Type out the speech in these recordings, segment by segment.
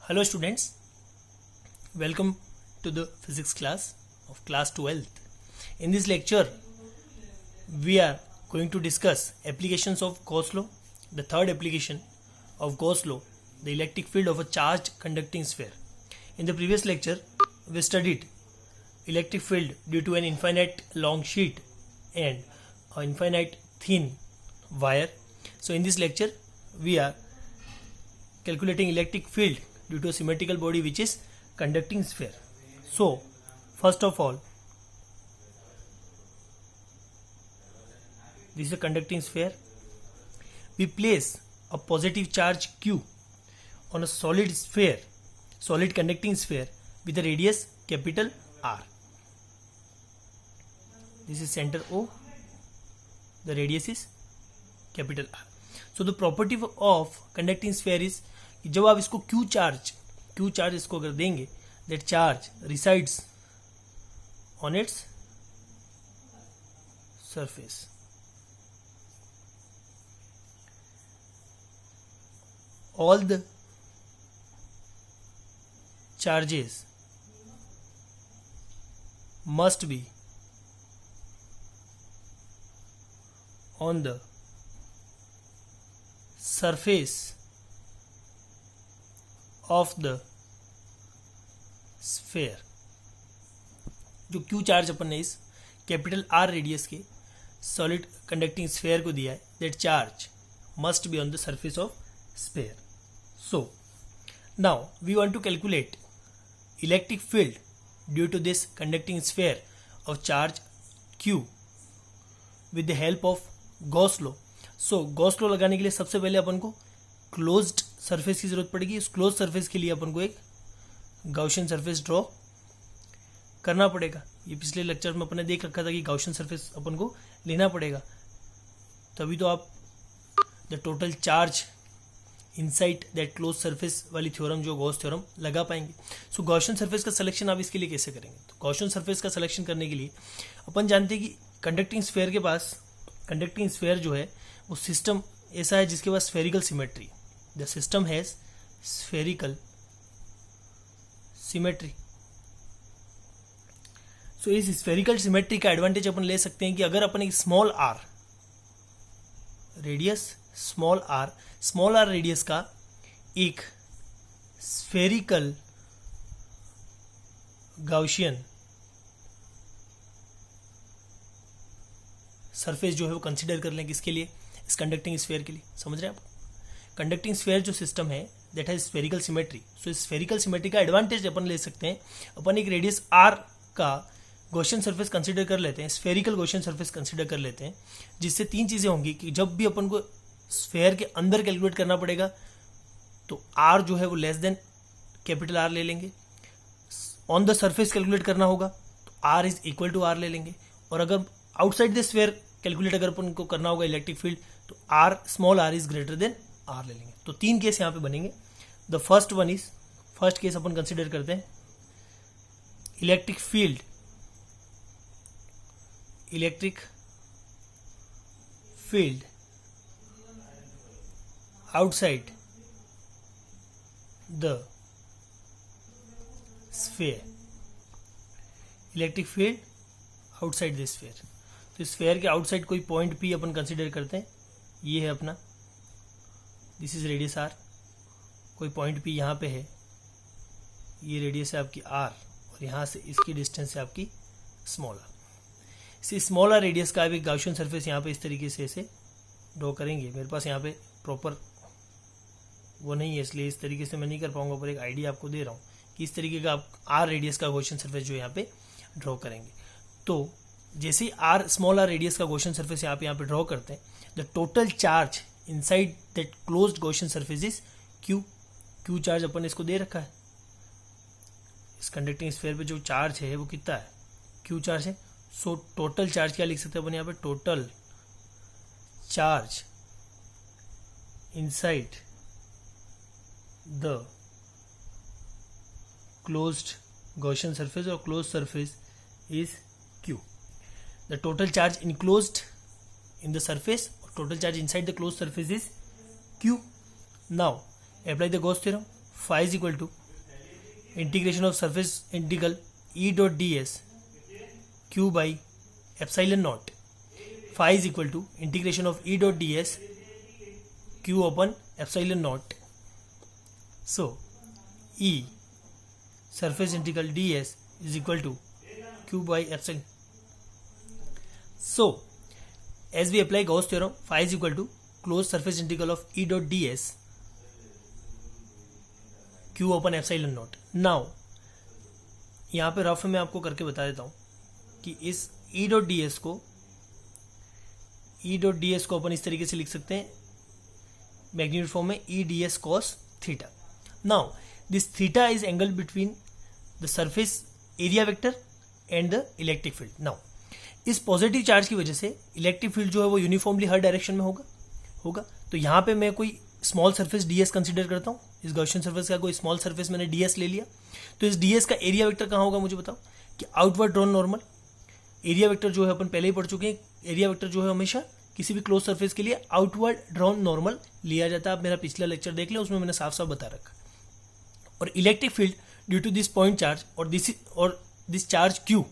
Hello students, welcome to the physics class of class 12th. In this lecture, we are going to discuss applications of Gauss law. The third application of Gauss law, the electric field of a charged conducting sphere. In the previous lecture, we studied electric field due to an infinite long sheet and an infinite thin wire. So in this lecture, we are calculating electric field due to a symmetrical body which is conducting sphere. So first of all, this is a conducting sphere. We place a positive charge Q on a solid conducting sphere with a radius capital R. This is center O, the radius is capital R. So the property of conducting sphere is कि जब आप इसको Q charge इसको अगर देंगे, that charge resides on its surface. All the charges must be on the surface of the sphere. जो Q charge अपन ने इस कैपिटल R रेडियस के सॉलिड कंडक्टिंग स्फेयर को दिया है, that charge must be on the surface of sphere. So now we want to calculate electric field due to this conducting sphere of charge Q with the help of Gauss law. So Gauss law लगाने के लिए सबसे पहले अपन को closed surface की जरूरत पड़ेगी. इस क्लोज सरफेस के लिए अपन को एक गाउशियन सरफेस ड्रॉ करना पड़ेगा. ये पिछले लेक्चर में अपन ने देख रखा था कि गाउशियन सरफेस अपन को लेना पड़ेगा, तभी तो आप the total charge inside that close surface वाली थ्योरम जो गॉस थ्योरम लगा पाएंगे. सो गॉसियन सरफेस का सिलेक्शन आप इसके लिए कैसे करेंगे? तो गॉसियन सरफेस का सिलेक्शन करने के लिए अपन जानते हैं कि कंडक्टिंग स्फेयर के पास कंडक्टिंग स्फेयर जो है वो सिस्टम ऐसा है जिसके पास spherical symmetry. The system has spherical symmetry. So इस स्फेरिकल सिमेट्री का एडवांटेज अपन ले सकते हैं कि अगर अपन एक स्मॉल आर रेडियस का एक स्फेरिकल गाउशियन सरफेस जो है वो कंसीडर कर लें. किसके लिए? इस कंडक्टिंग स्फेयर के लिए. समझ रहे हैं आप? कंडक्टिंग स्फेयर जो सिस्टम है that has spherical symmetry. So इस स्फेरिकल सिमेट्री का एडवांटेज अपन ले सकते हैं. अपन एक रेडियस आर का गॉसियन सरफेस कंसीडर कर लेते हैं, स्फेरिकल गॉसियन सरफेस कंसीडर कर लेते हैं, जिससे तीन चीजें होंगी कि जब भी अपन को स्फेयर के अंदर कैलकुलेट करना पड़ेगा तो आर जो है वो लेस देन कैपिटल आर ले लेंगे. ऑन द सरफेस कैलकुलेट करना होगा तो R is equal to R ले लेंगे. और अगर आउटसाइड द स्फेयर कैलकुलेट अगर अपन को करना होगा इलेक्ट्रिक फील्ड तो R small R is greater than R ले लेंगे. तो तीन केस यहाँ पे बनेंगे. द फर्स्ट केस अपन कंसिडर करते हैं electric field outside the sphere. Electric field outside the sphere. तो स्फेयर के आउटसाइड कोई पॉइंट पी अपन कंसिडर करते हैं. ये है अपना, दिस इज रेडियस आर. कोई पॉइंट पी यहाँ पे है, ये रेडियस है आपकी आर और यहाँ से इसकी डिस्टेंस है आपकी स्मॉल आर. इसी स्मॉल आर रेडियस का एक गाउशियन सरफेस यहाँ पे इस तरीके से ऐसे ड्रॉ करेंगे. मेरे पास यहाँ पे प्रॉपर वो नहीं है इसलिए इस तरीके से मैं नहीं कर पाऊंगा, पर एक आइडिया आपको दे रहा हूँ कि इस तरीके का आप आर रेडियस का गॉसियन सरफेस जो यहाँ पे ड्रॉ करेंगे. तो जैसे ही आर स्मॉल आर रेडियस का गॉसियन सरफेस यहाँ पे ड्रॉ करते हैं, the total charge inside that closed Gaussian surface is Q charge अपन इसको दे रखा है. इस कंडक्टिंग स्फेयर पे जो चार्ज है वो कितना है? क्यू चार्ज है. सो टोटल चार्ज क्या लिख सकते हैं अपन यहाँ पे? Total charge inside the closed Gaussian surface or closed surface is Q. The total charge enclosed in the surface or total charge inside the closed surface is Q. Now apply the Gauss theorem. phi is equal to integration of surface integral E dot ds q by epsilon naught. Phi is equal to integration of E dot ds q upon epsilon naught. So E surface integral ds is equal to q by epsilon. So as we apply Gauss theorem, phi is equal to closed surface integral of E dot ds q upon epsilon naught. Now यहाँ पे rough में आपको करके बता देता हूँ कि इस E डॉट डी एस को अपन इस तरीके से लिख सकते हैं मैग्नीट्यूड फॉर्म में E ds cos theta. Now this theta is angle between the surface area vector and the electric field. Now इस पॉजिटिव चार्ज की वजह से इलेक्ट्रिक फील्ड जो है वो यूनिफॉर्मली हर डायरेक्शन में होगा. तो यहाँ पे मैं कोई स्मॉल सरफेस ds कंसीडर करता हूँ. इस गॉसियन सरफेस का कोई स्मॉल सरफेस मैंने ds ले लिया. तो इस ds का एरिया वेक्टर कहाँ होगा मुझे बताओ. कि outward drawn normal. Area vector जो है अपन पहले ही पढ़ चुके हैं. एरिया वेक्टर जो है हमेशा किसी भी क्लोज सरफेस के लिए आउटवर्ड ड्रॉन नॉर्मल लिया जाता है. आप मेरा पिछला लेक्चर देख लें, उसमें मैंने साफ साफ बता रखा. और electric field due to this point charge और दिस चार्ज Q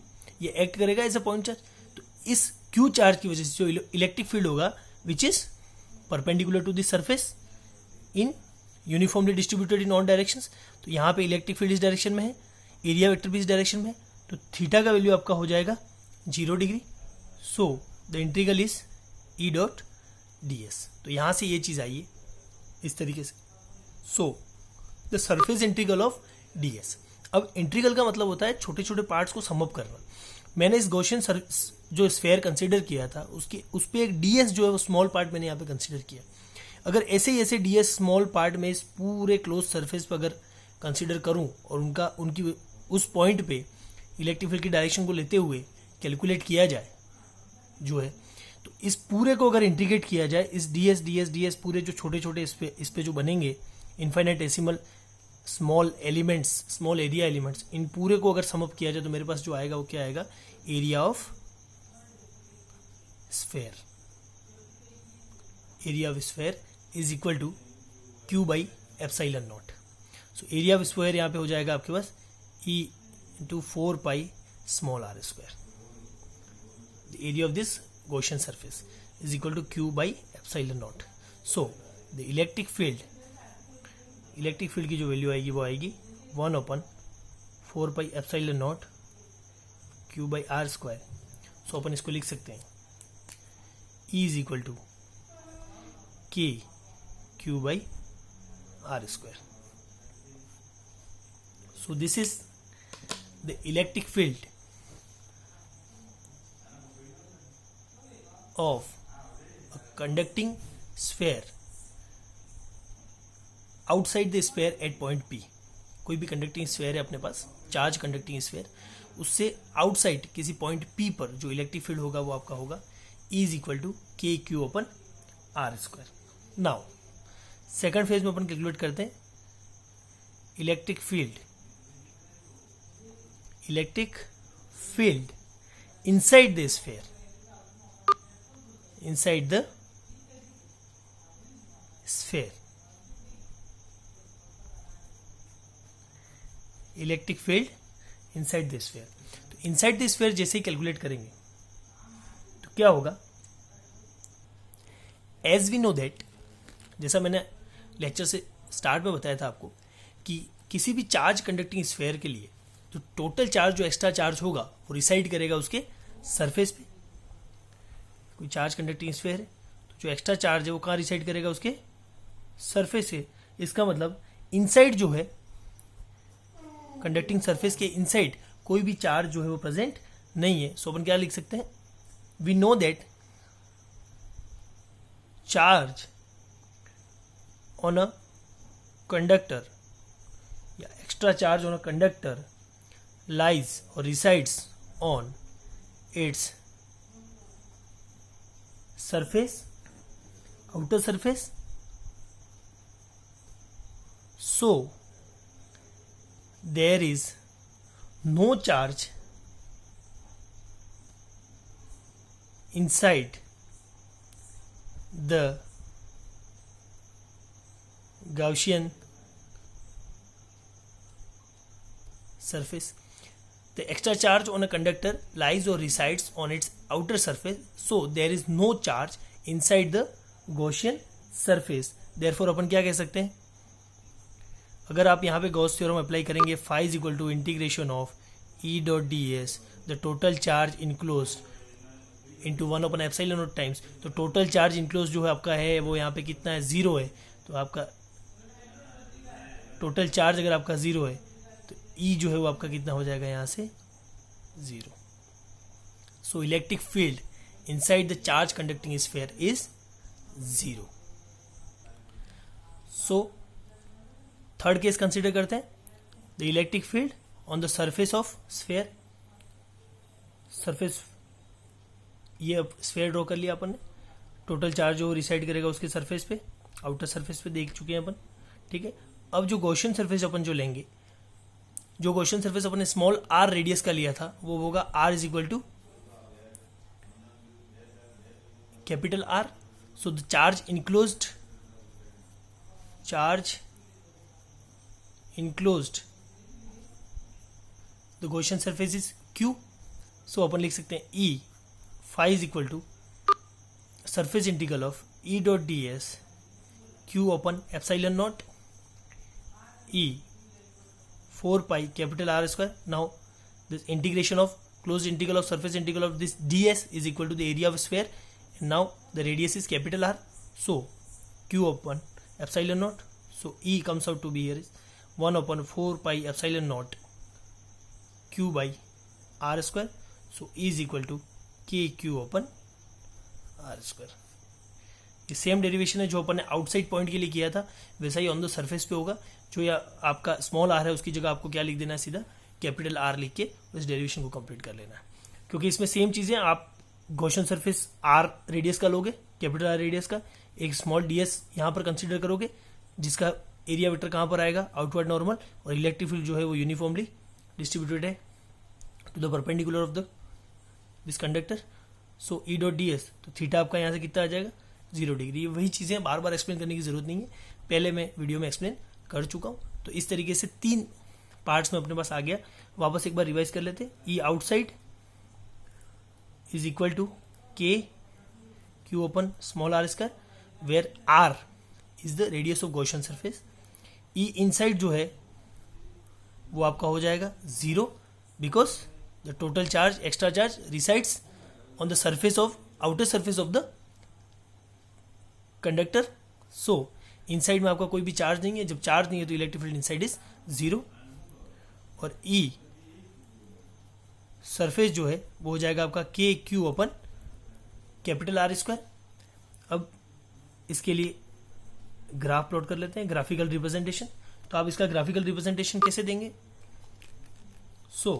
ये एक्ट करेगा एज अ पॉइंट चार्ज. तो इस Q चार्ज की वजह से जो इलेक्ट्रिक फील्ड होगा which is perpendicular to this surface in uniformly distributed in all directions. तो यहाँ पे इलेक्ट्रिक फील्ड इस डायरेक्शन में है, एरिया वेक्टर भी इस डायरेक्शन में है. तो थीटा का वैल्यू आपका हो जाएगा 0 degree. So the integral is E dot D S. तो यहाँ से ये चीज़ आई है इस तरीके से. So the surface integral of D S. अब इंटीग्रल का मतलब होता है छोटे छोटे पार्ट्स को सम अप करना. मैंने इस गॉसियन जो स्फेयर कंसीडर किया था उस पर एक डी एस जो है वो स्मॉल पार्ट मैंने यहाँ पे कंसीडर किया. अगर ऐसे ही ऐसे डी एस स्मॉल पार्ट में इस पूरे क्लोज सरफेस पर अगर कंसीडर करूँ और उनकी उस पॉइंट पे इलेक्ट्रिक फील्ड की डायरेक्शन को लेते हुए कैलकुलेट किया जाए जो है, तो इस पूरे को अगर इंटीग्रेट किया जाए, इस डी एस पूरे जो छोटे छोटे इस पे जो बनेंगे infinitesimal small elements, small area elements, इन पूरे को अगर समअप किया जाए तो मेरे पास जो आएगा वो क्या आएगा, area of sphere. Area of sphere is equal to Q by epsilon naught. So area of sphere यहाँ पे हो जाएगा आपके पास E into 4 pi small r square. The area of this Gaussian surface is equal to Q by epsilon naught. So the electric field की जो value आएगी वो आएगी 1 upon 4 pi epsilon naught Q by r square. So अपन इसको लिख सकते हैं E is equal to K Q by r square. So this is the electric field of a conducting sphere outside the sphere at point P. कोई भी conducting sphere है अपने पास, charge conducting sphere, उससे outside किसी point P पर जो electric field होगा वो आपका होगा E is equal to K Q अपन R square. Now second phase में अपन कैलकुलेट करते हैं electric field inside the sphere, inside the sphere. Electric field inside the sphere. तो इनसाइड द स्फेयर जैसे ही कैलकुलेट करेंगे तो क्या होगा, एज वी नो दैट, जैसा मैंने लेक्चर से स्टार्ट में बताया था आपको कि किसी भी चार्ज कंडक्टिंग स्फेयर के लिए जो टोटल चार्ज जो एक्स्ट्रा चार्ज होगा वो रिसाइड करेगा उसके सरफेस पे. कोई चार्ज कंडक्टिंग स्फेयर है तो जो एक्स्ट्रा चार्ज है वो कहाँ रिसाइड करेगा, उसके सरफेस से. इसका मतलब इनसाइड जो है कंडक्टिंग सरफेस के इनसाइड कोई भी चार्ज जो है वो प्रेजेंट नहीं है. सो अपन क्या लिख सकते हैं, we know that charge on a conductor या extra charge on a conductor lies और resides on its surface, outer surface. So there is no charge inside the Gaussian surface. The extra charge on a conductor lies or resides on its outer surface, so there is no charge inside the Gaussian surface. Therefore अपन क्या कह सकते हैं, अगर आप यहाँ पे Gauss theorem apply करेंगे, phi is equal to integration of E dot ds, the total charge enclosed into 1 upon epsilon naught times. तो टोटल चार्ज इनक्लोज जो है आपका है वो यहाँ पे कितना है, 0 है. तो आपका टोटल चार्ज अगर आपका 0 है तो E जो है वो आपका कितना हो जाएगा यहाँ से 0. So electric field inside the charge conducting sphere is 0. So third case consider करते हैं, the electric field on the surface of sphere. Surface, ये स्फीयर ड्रॉ कर लिया अपन ने, टोटल चार्ज जो रिसाइड करेगा उसके सरफेस पे, आउटर सरफेस पे देख चुके हैं अपन. ठीक है, अब जो गॉसियन सरफेस अपन जो लेंगे, जो गॉसियन सरफेस अपन ने स्मॉल आर रेडियस का लिया था वो होगा R is equal to capital R. So the charge enclosed the Gaussian surface is Q. So अपन लिख सकते हैं E phi is equal to surface integral of E dot D S Q अपन epsilon nought E 4 pi capital R square. Now this integration of closed integral of surface integral of this ds is equal to the area of sphere, and now the radius is capital R, so q upon epsilon naught. So E comes out to be here is 1 upon 4 pi epsilon naught q by R square. So E is equal to kq upon R square. ये same derivation है जो अपन ने outside point के लिए किया था, वैसा ही on the surface पे होगा. जो या आपका स्मॉल आर है उसकी जगह आपको क्या लिख देना है, सीधा कैपिटल आर लिख के उस डेरिवेशन को कंप्लीट कर लेना है. क्योंकि इसमें सेम चीज़ें, आप गॉसियन सरफेस आर रेडियस का लोगे, कैपिटल आर रेडियस का, एक स्मॉल डी एस यहाँ पर कंसिडर करोगे जिसका एरिया वेक्टर कहाँ पर आएगा, आउटवर्ड नॉर्मल, और इलेक्ट्रिक फील्ड जो है वो यूनिफॉर्मली डिस्ट्रीब्यूटेड है to the perpendicular of the this conductor. So E dot D S, तो थीटा आपका यहाँ से कितना आ जाएगा 0 डिग्री. वही चीज़ें बार बार एक्सप्लेन करने की जरूरत नहीं है, पहले मैं वीडियो में एक्सप्लेन कर चुका हूँ. तो इस तरीके से 3 पार्ट्स में अपने पास आ गया. वापस एक बार रिवाइज कर लेते हैं. E outside is equal to K Q upon small R square, where R is the radius of Gaussian surface. E inside जो है वो आपका हो जाएगा 0, because the total charge, extra charge resides on the surface of, outer surface of the conductor. So inside में आपका कोई भी चार्ज नहीं है, जब चार्ज नहीं है तो इलेक्ट्रिक फील्ड इनसाइड इज 0. और ई सरफेस जो है वो हो जाएगा आपका के क्यू अपन कैपिटल आर स्क्वायर. अब इसके लिए ग्राफ प्लॉट कर लेते हैं, ग्राफिकल रिप्रेजेंटेशन. तो आप इसका ग्राफिकल रिप्रेजेंटेशन कैसे देंगे? सो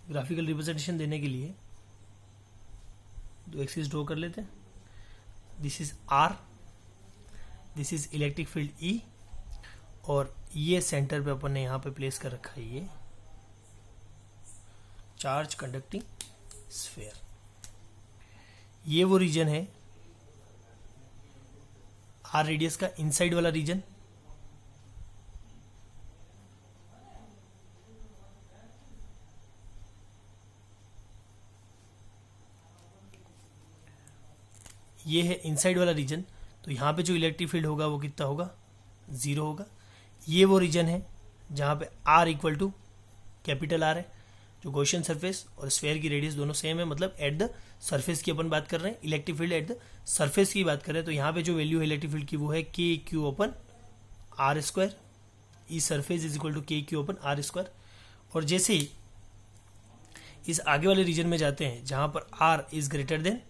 ग्राफिकल रिप्रेजेंटेशन देने के लिए दो एक्सिस ड्रॉ कर लेते हैं. This is R, this is electric field E, और ये सेंटर पे अपन ने यहाँ पे प्लेस कर रखा है ये चार्ज कंडक्टिंग स्फीयर. ये वो रीजन है आर रेडियस का इनसाइड वाला रीजन. ये है इनसाइड वाला रीजन. तो यहाँ पे जो इलेक्ट्रिक फील्ड होगा वो कितना होगा, 0 होगा. ये वो रीजन है जहाँ पे R equal to capital R है. जो गॉसियन सरफेस और स्फीयर की रेडियस दोनों सेम है, मतलब एट द सरफेस की अपन बात कर रहे हैं, electric field at the surface की बात कर रहे हैं. तो यहाँ पे जो वैल्यू है इलेक्ट्रिक फील्ड की वो है K Q upon R square. E surface is equal to K Q upon R square. और जैसे ही इस आगे वाले रीजन में जाते हैं जहाँ पर R is greater than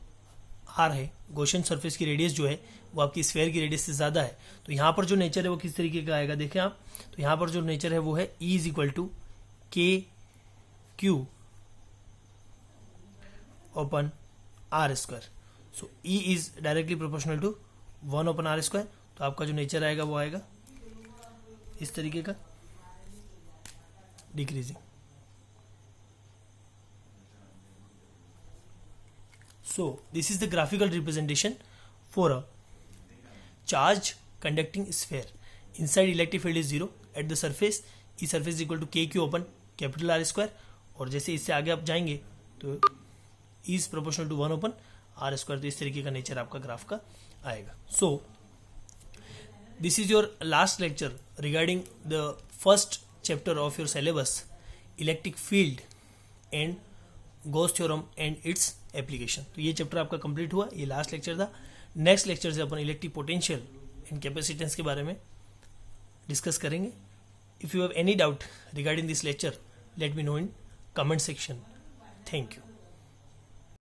R है, गॉसियन सरफेस की रेडियस जो है वो आपकी स्फीयर की रेडियस से ज़्यादा है, तो यहाँ पर जो नेचर है वो किस तरीके का आएगा देखें आप. तो यहाँ पर जो नेचर है वो है E is equal to K Q upon R square. So E is directly proportional to 1 upon R square. तो आपका जो नेचर आएगा वो आएगा इस तरीके का, decreasing. So this is the graphical representation for a charge conducting sphere inside electric field is zero at the surface, E surface equal to K Q upon capital R square, और जैसे इससे आगे आप जाएंगे तो is proportional to 1 upon R square, तो इस तरीके का नेचर आपका ग्राफ का आएगा. So this is your last lecture regarding the first chapter of your syllabus, electric field and Gauss theorem and its application. तो ये चैप्टर आपका कंप्लीट हुआ, ये लास्ट लेक्चर था. नेक्स्ट लेक्चर से अपन इलेक्ट्रिक पोटेंशियल एंड कैपेसिटेंस के बारे में डिस्कस करेंगे. If you have any doubt regarding this lecture, let me know in comment section. Thank you.